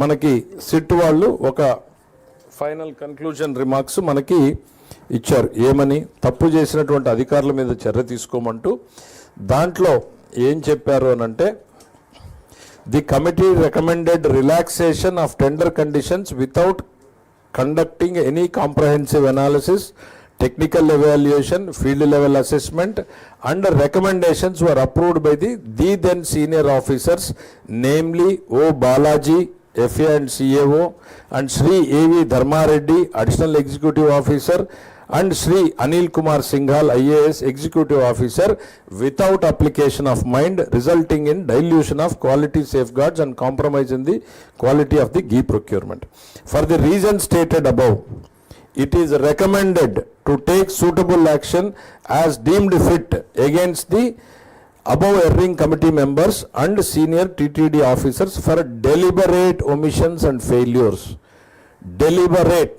మనకి సిట్ వాళ్ళు ఒక ఫైనల్ కన్క్లూజన్ రిమార్క్స్ మనకి ఇచ్చారు. ఏమని తప్పు చేసినటువంటి అధికారుల మీద చర్య తీసుకోమంటూ దాంట్లో ఏం చెప్పారు అనంటే, the committee recommended relaxation of tender conditions without conducting any comprehensive analysis, technical evaluation, field level assessment and recommendations were approved by the then senior officers, namely O. Balaji, FA and CAO, and Sri A.V. Dharmareddy, Additional Executive Officer, and Sri Anil Kumar Singhal, IAS Executive Officer, without application of mind, resulting in dilution of quality safeguards and compromise in the quality of the ghee procurement. For the reasons stated above, it is recommended to take suitable action as deemed fit against the above erring committee members and senior TTD officers for deliberate omissions and failures. Deliberate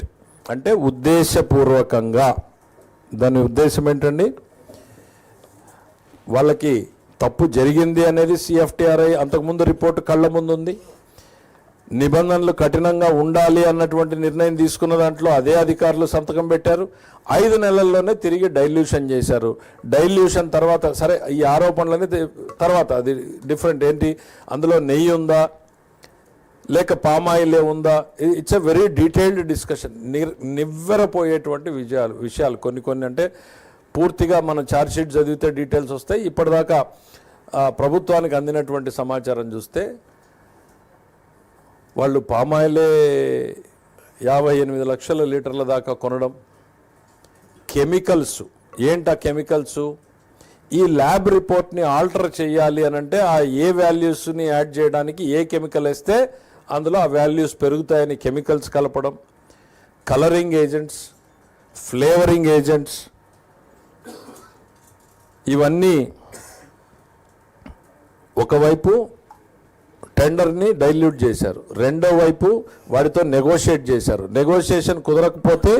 అంటే ఉద్దేశపూర్వకంగా. దాని ఉద్దేశం ఏంటండి? వాళ్ళకి తప్పు జరిగింది అనేది CFTRI అంతకుముందు రిపోర్టు కళ్ళ ముందు ఉంది. నిబంధనలు కఠినంగా ఉండాలి అన్నటువంటి నిర్ణయం తీసుకున్న దాంట్లో అదే అధికారులు సంతకం పెట్టారు. 5 నెలల్లోనే తిరిగి డైల్యూషన్ చేశారు. డైల్యూషన్ తర్వాత సరే ఈ ఆరోపణలన్నీ తర్వాత అది డిఫరెంట్. ఏంటి అందులో నెయ్యి ఉందా లేక పామాయిలే ఉందా? It's a very detailed discussion. నివ్వెరపోయేటువంటి విషయాలు కొన్ని అంటే పూర్తిగా మనం ఛార్జ్ షీట్ చదివితే డీటెయిల్స్ వస్తాయి. ఇప్పటిదాకా ప్రభుత్వానికి అందినటువంటి సమాచారం చూస్తే వాళ్ళు పామాయిలే 58 లక్షల లీటర్ల దాకా కొనడం. కెమికల్స్ ఏంటా కెమికల్స్? ఈ ల్యాబ్ రిపోర్ట్ని ఆల్టర్ చేయాలి అనంటే ఆ ఏ వాల్యూస్ని యాడ్ చేయడానికి ఏ కెమికల్ వేస్తే అందులో ఆ వాల్యూస్ పెరుగుతాయని కెమికల్స్ కలపడం, కలరింగ్ ఏజెంట్స్, ఫ్లేవరింగ్ ఏజెంట్స్, ఇవన్నీ ఒకవైపు టెండర్ని డైల్యూట్ చేశారు, రెండో వైపు వారితో నెగోషియేట్ చేశారు. నెగోషియేషన్ కుదరకపోతే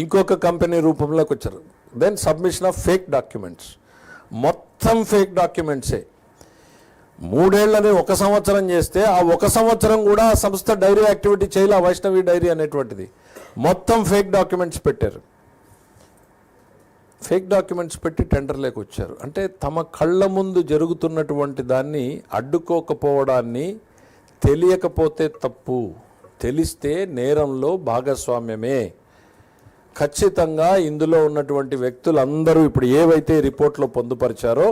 ఇంకొక కంపెనీ రూపంలోకి వచ్చారు. Then submission of fake documents, మొత్తం ఫేక్ డాక్యుమెంట్సే. 3 ఏళ్ళని 1 సంవత్సరం చేస్తే ఆ 1 సంవత్సరం కూడా ఆ సంస్థ డైరీ యాక్టివిటీ చేయాలి. వైష్ణవి డైరీ అనేటువంటిది మొత్తం ఫేక్ డాక్యుమెంట్స్ పెట్టారు. ఫేక్ డాక్యుమెంట్స్ పెట్టి టెండర్లోకి వచ్చారు. అంటే తమ కళ్ళ ముందు జరుగుతున్నటువంటి దాన్ని అడ్డుకోకపోవడాన్ని, తెలియకపోతే తప్పు, తెలిస్తే నేరంలో భాగస్వామ్యమే. ఖచ్చితంగా ఇందులో ఉన్నటువంటి వ్యక్తులందరూ ఇప్పుడు ఏవైతే రిపోర్ట్లో పొందుపరిచారో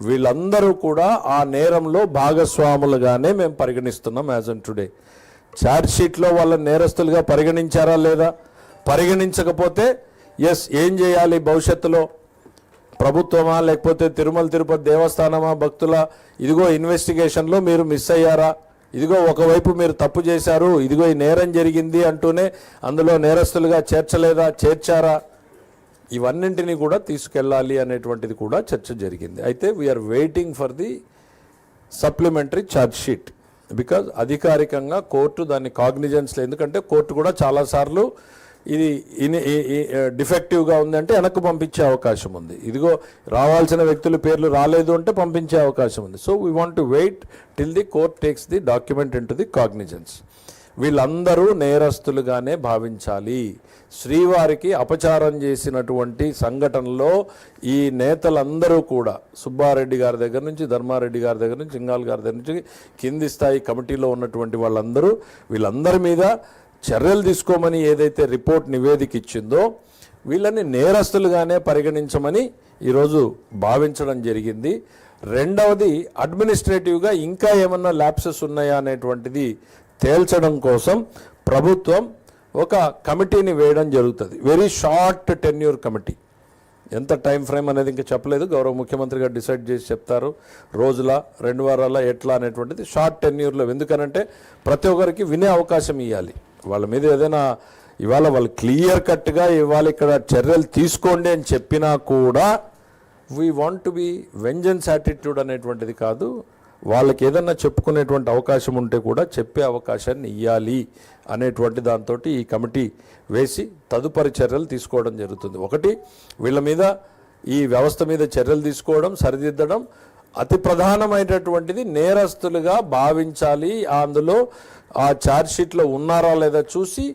వీళ్ళందరూ కూడా ఆ నేరంలో భాగస్వాములుగానే మేము పరిగణిస్తున్నాం. యాజ్ ఆన్ టుడే ఛార్జ్ షీట్లో వాళ్ళని నేరస్తులుగా పరిగణించారా లేదా? పరిగణించకపోతే ఎస్ ఏం చేయాలి భవిష్యత్తులో? ప్రభుత్వమా లేకపోతే తిరుమల తిరుపతి దేవస్థానమా భక్తుల ఇదిగో ఇన్వెస్టిగేషన్లో మీరు మిస్ అయ్యారా, ఇదిగో ఒకవైపు మీరు తప్పు చేశారు, ఇదిగో ఈ నేరం జరిగింది అంటూనే అందులో నేరస్తులుగా చేర్చలేదా, చేర్చారా? ఇవన్నింటినీ కూడా తీసుకెళ్ళాలి అనేటువంటిది కూడా చర్చ జరిగింది. అయితే we are waiting for the supplementary charge sheet because అధికారికంగా కోర్టు దాన్ని కాగ్నిజెన్స్లో, ఎందుకంటే కోర్టు కూడా చాలాసార్లు ఇది డిఫెక్టివ్గా ఉందంటే వెనక్కు పంపించే అవకాశం ఉంది. ఇదిగో రావాల్సిన వ్యక్తుల పేర్లు రాలేదు అంటే పంపించే అవకాశం ఉంది. So we want to wait till the court takes the document into the cognizance. వీళ్ళందరూ నేరస్తులుగానే భావించాలి. శ్రీవారికి అపచారం చేసినటువంటి సంఘటనలో ఈ నేతలందరూ కూడా సుబ్బారెడ్డి గారి దగ్గర నుంచి, ధర్మారెడ్డి గారి దగ్గర నుంచి, సింఘాల్ గారి దగ్గర నుంచి కింది స్థాయి కమిటీలో ఉన్నటువంటి వాళ్ళందరూ వీళ్ళందరి మీద చర్యలు తీసుకోమని ఏదైతే రిపోర్ట్ నివేదిక ఇచ్చిందో వీళ్ళని నేరస్తులుగానే పరిగణించమని ఈరోజు భావించడం జరిగింది. రెండవది అడ్మినిస్ట్రేటివ్గా ఇంకా ఏమన్నా ల్యాప్సెస్ ఉన్నాయా అనేటువంటిది తేల్చడం కోసం ప్రభుత్వం ఒక కమిటీని వేయడం జరుగుతుంది. Very short tenure committee. ఎంత టైం ఫ్రేమ్ అనేది ఇంకా చెప్పలేదు, గౌరవ ముఖ్యమంత్రి గారు డిసైడ్ చేసి చెప్తారు. రోజుల 2 వారాల ఎట్లా అనేటువంటిది షార్ట్ టెన్యూర్లో. ఎందుకనంటే ప్రతి ఒక్కరికి వినే అవకాశం ఇవ్వాలి. వాళ్ళ మీద ఏదైనా ఇవాళ వాళ్ళు క్లియర్ కట్గా ఇవాళ ఇక్కడ చర్యలు తీసుకోండి అని చెప్పినా కూడా we want to be vengeance attitude అనేటువంటిది కాదు. వాళ్ళకి ఏదన్నా చెప్పుకునేటువంటి అవకాశం ఉంటే కూడా చెప్పే అవకాశాన్ని ఇవ్వాలి అనేటువంటి దాంతో ఈ కమిటీ వేసి తదుపరి చర్యలు తీసుకోవడం జరుగుతుంది. ఒకటి వీళ్ళ మీద ఈ వ్యవస్థ మీద చర్యలు తీసుకోవడం, సరిదిద్దడం, అతి ప్రధానమైనటువంటిది నేరస్తులుగా భావించాలి. అందులో ఆ ఛార్జ్షీట్లో ఉన్నారా లేదా చూసి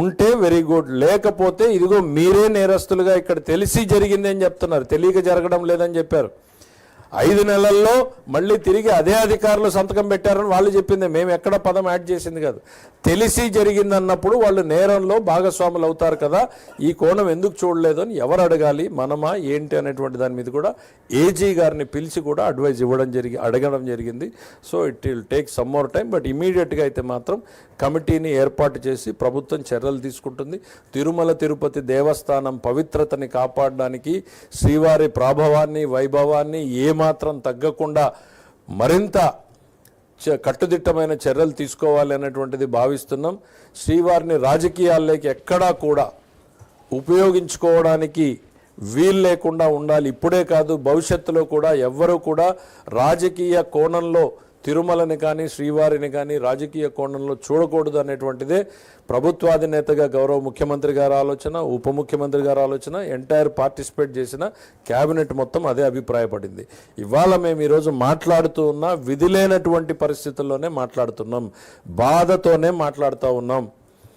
ఉంటే వెరీ గుడ్, లేకపోతే ఇదిగో మీరే నేరస్తులుగా ఇక్కడ తెలిసి జరిగింది అని చెప్తున్నారు, తెలియక జరగడం లేదని చెప్పారు. 5 నెలల్లో మళ్ళీ తిరిగి అదే అధికారులు సంతకం పెట్టారని వాళ్ళు చెప్పింది, మేము ఎక్కడ పదం యాడ్ చేసింది కాదు. తెలిసి జరిగిందన్నప్పుడు వాళ్ళు నేరంలో భాగస్వాములు అవుతారు కదా, ఈ కోణం ఎందుకు చూడలేదు అని ఎవరు అడగాలి, మనమా ఏంటి అనేటువంటి దాని మీద కూడా ఏజీ గారిని పిలిచి కూడా అడ్వైజ్ అడగడం జరిగింది. So it will take some more time, but ఇమీడియట్గా అయితే మాత్రం కమిటీని ఏర్పాటు చేసి ప్రభుత్వం చర్యలు తీసుకుంటుంది. తిరుమల తిరుపతి దేవస్థానం పవిత్రతని కాపాడడానికి, శ్రీవారి ప్రాభవాన్ని వైభవాన్ని ఏమాత్రం తగ్గకుండా మరింత కట్టుదిట్టమైన చర్యలు తీసుకోవాలి అనేటువంటిది భావిస్తున్నాం. శ్రీవారిని రాజకీయాల్లోకి ఎక్కడా కూడా ఉపయోగించుకోవడానికి వీలు లేకుండా ఉండాలి. ఇప్పుడే కాదు, భవిష్యత్తులో కూడా ఎవ్వరూ కూడా రాజకీయ కోణంలో తిరుమలని కానీ శ్రీవారిని కానీ రాజకీయ కోణంలో చూడకూడదు అనేటువంటిదే ప్రభుత్వాధినేతగా గౌరవ ముఖ్యమంత్రి గారి ఆలోచన, ఉప ముఖ్యమంత్రి గారి ఆలోచన, ఎంటైర్ పార్టిసిపేట్ చేసిన క్యాబినెట్ మొత్తం అదే అభిప్రాయపడింది. ఇవాళ మేము ఈరోజు మాట్లాడుతూ ఉన్నా విధి లేనటువంటి పరిస్థితుల్లోనే మాట్లాడుతున్నాం, బాధతోనే మాట్లాడుతూ ఉన్నాం.